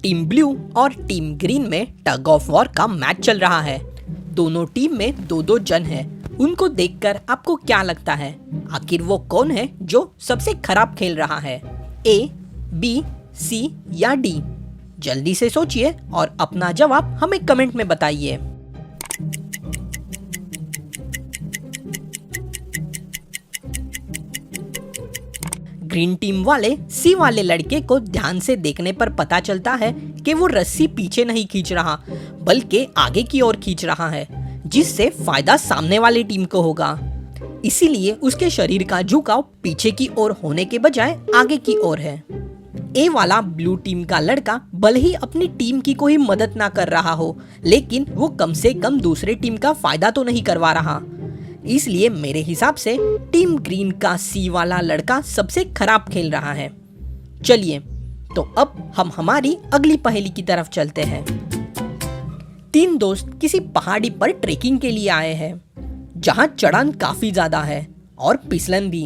Team blue और team green में tug of war का मैच चल रहा है। दोनों टीम में दो दो जन हैं। उनको देखकर आपको क्या लगता है, आखिर वो कौन है जो सबसे खराब खेल रहा है? ए, बी, सी या डी? जल्दी से सोचिए और अपना जवाब हमें कमेंट में बताइए। ग्रीन टीम वाले सी वाले लड़के को ध्यान से देखने पर पता चलता है कि वो रस्सी पीछे नहीं खींच रहा बल्कि आगे की ओर खींच रहा है, जिससे फायदा सामने वाली टीम को होगा। इसीलिए उसके शरीर का झुकाव पीछे की ओर होने के बजाय आगे की ओर है। ए वाला ब्लू टीम का लड़का भले ही अपनी टीम की कोई मदद ना कर रहा हो, लेकिन वो कम से कम दूसरे टीम का फायदा तो नहीं करवा रहा। इसलिए मेरे हिसाब से टीम ग्रीन का सी वाला लड़का सबसे खराब खेल रहा है। चलिए तो अब हम हमारी अगली पहेली की तरफ चलते हैं। तीन दोस्त किसी पहाड़ी पर ट्रेकिंग के लिए आए हैं, जहां चढ़ान काफी ज्यादा है और फिसलन भी।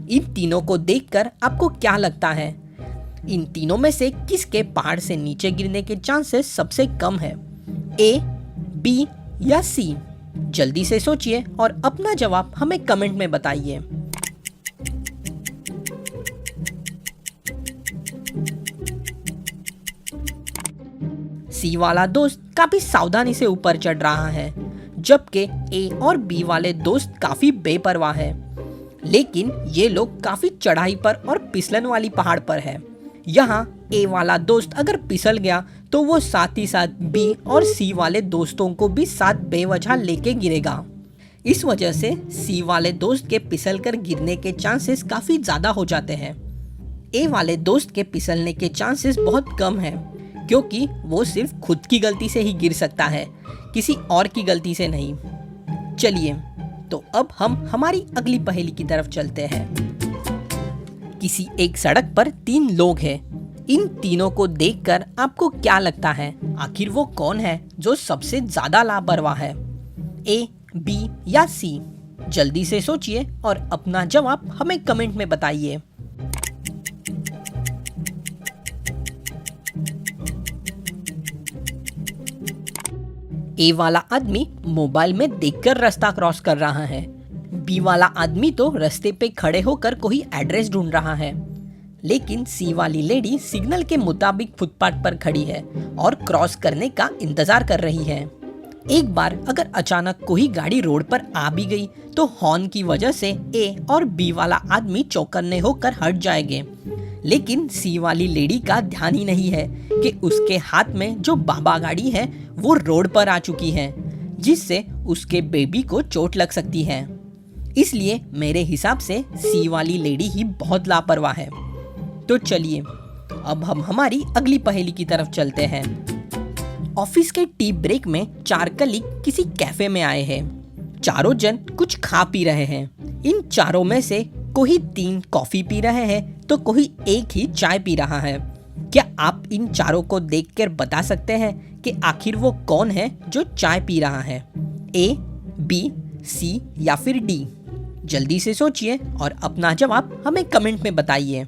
इन तीनों को देखकर आपको क्या लगता है, इन तीनों में से किसके पहाड़ से नीचे गिरने के चांसेस सबसे कम है? ए, बी या सी? जल्दी से सोचिए और अपना जवाब हमें कमेंट में बताइए। सी वाला दोस्त काफी सावधानी से ऊपर चढ़ रहा है, जबकि ए और बी वाले दोस्त काफी बेपरवाह है। लेकिन ये लोग काफी चढ़ाई पर और फिसलन वाली पहाड़ पर है। यहाँ ए वाला दोस्त अगर फिसल गया तो वो साथ ही साथ बी और सी वाले दोस्तों को भी साथ बेवजह लेके गिरेगा। इस वजह से सी वाले दोस्त के फिसल कर गिरने के चांसेस काफी ज्यादा हो जाते हैं। ए वाले दोस्त के फिसलने के चांसेस बहुत कम हैं, क्योंकि वो सिर्फ खुद की गलती से ही गिर सकता है, किसी और की गलती से नहीं। चलिए तो अब हम हमारी अगली पहेली की तरफ चलते हैं। किसी एक सड़क पर तीन लोग हैं। इन तीनों को देखकर आपको क्या लगता है, आखिर वो कौन है जो सबसे ज्यादा लापरवाह है? ए, बी या सी? जल्दी से सोचिए और अपना जवाब हमें कमेंट में बताइए। ए वाला आदमी मोबाइल में देखकर रास्ता क्रॉस कर रहा है। बी वाला आदमी तो रास्ते पे खड़े होकर कोई एड्रेस ढूंढ रहा है। लेकिन सी वाली लेडी सिग्नल के मुताबिक फुटपाथ पर खड़ी है और क्रॉस करने का इंतजार कर रही है। एक बार अगर अचानक कोई गाड़ी रोड पर आ भी गई तो हॉर्न की वजह से ए और बी वाला आदमी चौकन्ने होकर हट जाएंगे। लेकिन सी वाली लेडी का ध्यान ही नहीं है कि उसके हाथ में जो बाबा गाड़ी है वो रोड पर आ चुकी है, जिससे उसके बेबी को चोट लग सकती है। इसलिए मेरे हिसाब से सी वाली लेडी ही बहुत लापरवाह है। तो चलिए अब हम हमारी अगली पहेली की तरफ चलते हैं। ऑफिस के टी ब्रेक में चार कलीग किसी कैफे में आए हैं। चारों जन कुछ खा पी रहे हैं। इन चारों में से कोई तीन कॉफी पी रहे हैं तो कोई एक ही चाय पी रहा है। क्या आप इन चारों को देखकर बता सकते हैं कि आखिर वो कौन है जो चाय पी रहा है? ए, बी, सी या फिर डी? जल्दी से सोचिए और अपना जवाब हमें कमेंट में बताइए।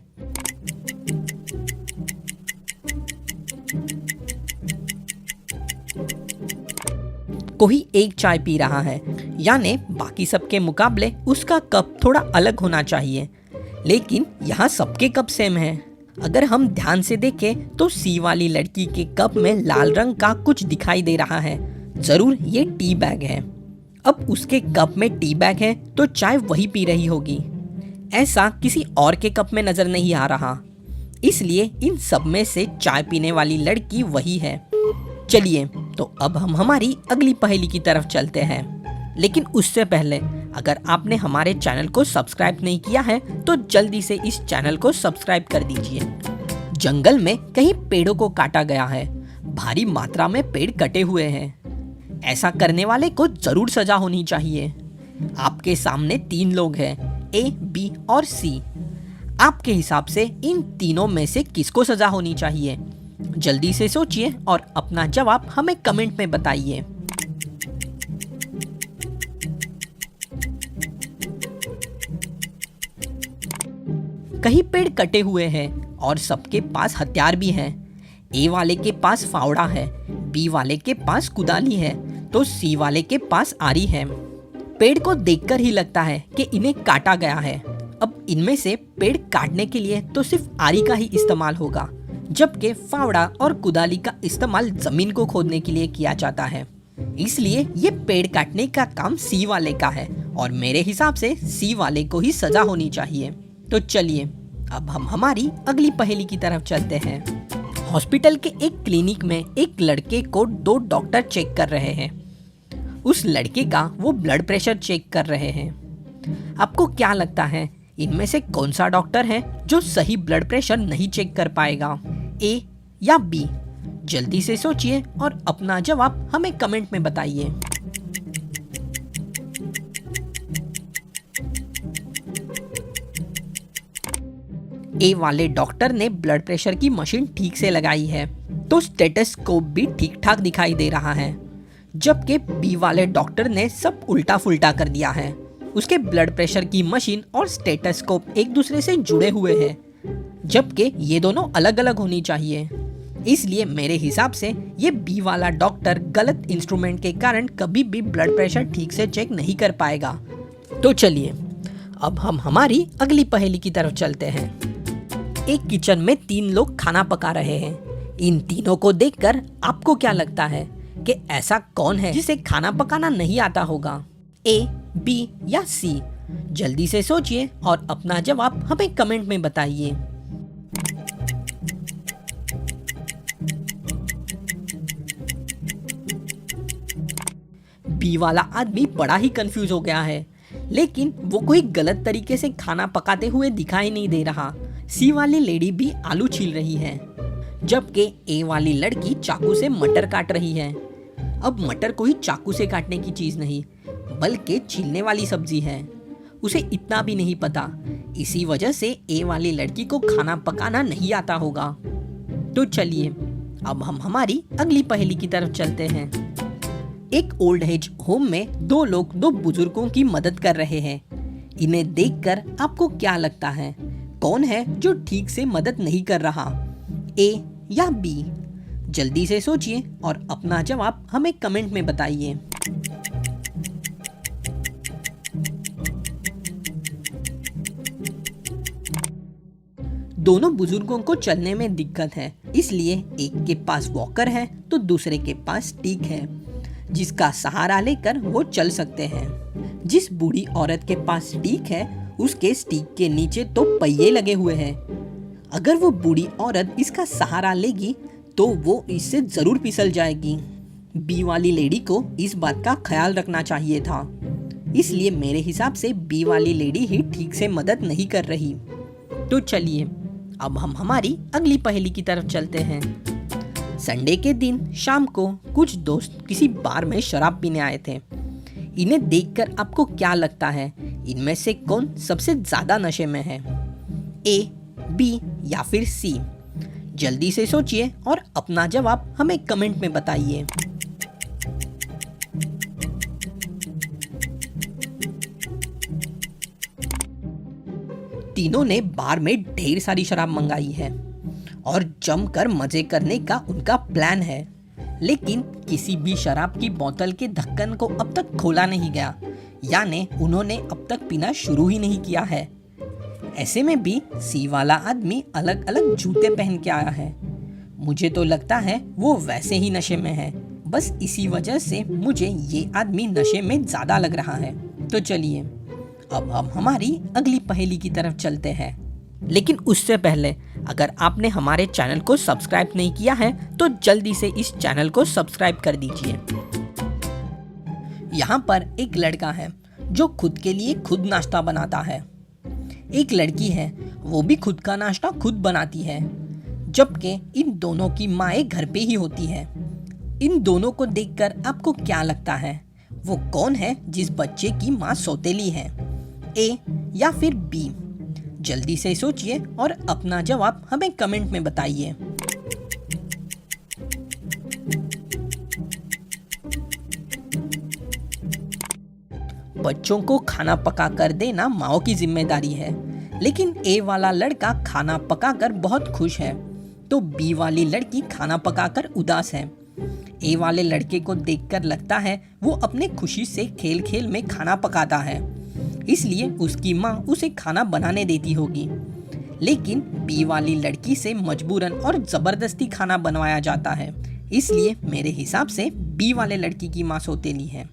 कोई एक चाय पी रहा है, यानी बाकी सबके मुकाबले उसका कप थोड़ा अलग होना चाहिए। लेकिन यहाँ सबके कप सेम हैं। अगर हम ध्यान से देखें तो सी वाली लड़की के कप में लाल रंग का कुछ दिखाई दे रहा है। जरूर ये टी बैग है। अब उसके कप में टी बैग है तो चाय वही पी रही होगी। ऐसा किसी और के कप में नजर नहीं आ रहा, इसलिए इन सब में से चाय पीने वाली लड़की वही है। चलिए तो अब हम हमारी अगली पहेली की तरफ चलते हैं। लेकिन उससे पहले अगर आपने हमारे चैनल को सब्सक्राइब नहीं किया है तो जल्दी से इस चैनल को सब्सक्राइब कर दीजिए। जंगल में कहीं पेड़ों को काटा गया है। भारी मात्रा में पेड़ कटे हुए हैं। ऐसा करने वाले को जरूर सजा होनी चाहिए। आपके सामने तीन लोग हैं, ए, बी और सी। आपके हिसाब से इन तीनों में से किसको सजा होनी चाहिए? जल्दी से सोचिए और अपना जवाब हमें कमेंट में बताइए। कहीं पेड़ कटे हुए हैं और सबके पास हथियार भी हैं। ए वाले के पास फावड़ा है, बी वाले के पास कुदाली है, तो सी वाले के पास आरी है। पेड़ को देखकर ही लगता है कि इन्हें काटा गया है। अब इनमें से पेड़ काटने के लिए तो सिर्फ आरी का ही इस्तेमाल होगा, जबकि फावड़ा और कुदाली का इस्तेमाल जमीन को खोदने के लिए किया जाता है। इसलिए ये पेड़ काटने का काम सी वाले का है और मेरे हिसाब से सी वाले को ही सजा होनी चाहिए। तो चलिए अब हम हमारी अगली पहेली की तरफ चलते हैं। हॉस्पिटल के एक क्लिनिक में एक लड़के को दो डॉक्टर चेक कर रहे हैं। उस लड़के का वो ब्लड प्रेशर चेक कर रहे हैं। आपको क्या लगता है इनमें से कौन सा डॉक्टर है जो सही ब्लड प्रेशर नहीं चेक कर पाएगा, ए या बी? जल्दी से सोचिए और अपना जवाब हमें कमेंट में बताइए। ए वाले डॉक्टर ने ब्लड प्रेशर की मशीन ठीक से लगाई है, तो स्टेथोस्कोप भी ठीक ठाक दिखाई दे रहा है। जबकि बी वाले डॉक्टर ने सब उल्टा फुल्टा कर दिया है। उसके ब्लड प्रेशर की मशीन और स्टेथोस्कोप एक दूसरे से जुड़े हुए हैं, जबकि ये दोनों अलग अलग होनी चाहिए। इसलिए मेरे हिसाब से ये बी वाला डॉक्टर गलत इंस्ट्रूमेंट के कारण कभी भी ब्लड प्रेशर ठीक से चेक नहीं कर पाएगा। तो चलिए अब हम हमारी अगली पहेली की तरफ चलते हैं। एक किचन में 3 लोग खाना पका रहे हैं। इन तीनों को देखकर आपको क्या लगता है कि ऐसा कौन है जिसे खाना पकाना नहीं आता होगा, ए, बी या सी? जल्दी से सोचिए और अपना जवाब हमें कमेंट में बताइए। बी वाला आदमी बड़ा ही कंफ्यूज हो गया है, लेकिन वो कोई गलत तरीके से खाना पकाते हुए दिखाई नहीं दे रहा। सी वाली लेडी भी आलू छील रही है, जबकि ए वाली लड़की चाकू से मटर काट रही है। अब मटर कोई चाकू से काटने की चीज नहीं, बल्कि छीलने वाली सब्जी है। उसे इतना भी नहीं पता, इसी वजह से ए वाली लड़की को खाना पकाना नहीं आता होगा। तो चलिए अब हम हमारी अगली पहेली की तरफ चलते हैं। एक ओल्ड एज होम में 2 लोग 2 बुजुर्गों की मदद कर रहे हैं। इन्हें देखकर आपको क्या लगता है कौन है जो ठीक से मदद नहीं कर रहा, ए या बी? जल्दी से सोचिए और अपना जवाब हमें कमेंट में बताइए। दोनों बुजुर्गों को चलने में दिक्कत है, इसलिए एक के पास वॉकर है तो दूसरे के पास स्टिक है, जिसका सहारा लेकर वो चल सकते हैं। जिस बूढ़ी औरत के पास स्टिक है उसके स्टिक के नीचे तो पहिए लगे हुए हैं। अगर वो बूढ़ी औरत इसका सहारा लेगी तो वो इससे जरूर फिसल जाएगी। बी वाली लेडी को इस बात का ख्याल रखना चाहिए था, इसलिए मेरे हिसाब से बी वाली लेडी ही ठीक से मदद नहीं कर रही। तो चलिए अब हम हमारी अगली पहेली की तरफ चलते हैं। संडे के दिन शाम को कुछ दोस्त किसी बार में शराब पीने आए थे। इन्हें देखकर आपको क्या लगता है इनमें से कौन सबसे ज्यादा नशे में है, ए, बी या फिर सी? जल्दी से सोचिए और अपना जवाब हमें कमेंट में बताइए। तीनों ने बार में ढेर सारी शराब मंगाई है और जमकर मजे करने का उनका प्लान है, लेकिन किसी भी शराब की बोतल के ढक्कन को अब तक खोला नहीं गया, यानी उन्होंने अब तक पीना शुरू ही नहीं किया है। ऐसे में भी सी वाला आदमी अलग अलग जूते पहन के आया है। मुझे तो लगता है वो वैसे ही नशे में है, बस इसी वजह से मुझे ये आदमी नशे में ज्यादा लग रहा है। तो चलिए अब हम हमारी अगली पहेली की तरफ चलते हैं, लेकिन उससे पहले अगर आपने हमारे चैनल को सब्सक्राइब नहीं किया है तो जल्दी से इस चैनल को सब्सक्राइब कर दीजिए। यहाँ पर एक लड़का है जो खुद के लिए खुद नाश्ता बनाता है। एक लड़की है, वो भी खुद का नाश्ता खुद बनाती है, जबकि इन दोनों की माएँ घर पे ही होती है। इन दोनों को देखकर आपको क्या लगता है वो कौन है जिस बच्चे की माँ सौतेली है, ए या फिर बी? जल्दी से सोचिए और अपना जवाब हमें कमेंट में बताइए। बच्चों को खाना पका कर देना माँ की जिम्मेदारी है, लेकिन ए वाला लड़का खाना पकाकर बहुत खुश है, तो बी वाली लड़की खाना पकाकर उदास है। ए वाले लड़के को देखकर लगता है वो अपने खुशी से खेल खेल में खाना पकाता है, इसलिए उसकी माँ उसे खाना बनाने देती होगी। लेकिन बी वाली लड़की से मजबूरन और ज़बरदस्ती खाना बनवाया जाता है, इसलिए मेरे हिसाब से बी वाले लड़की की माँ सौतेली है।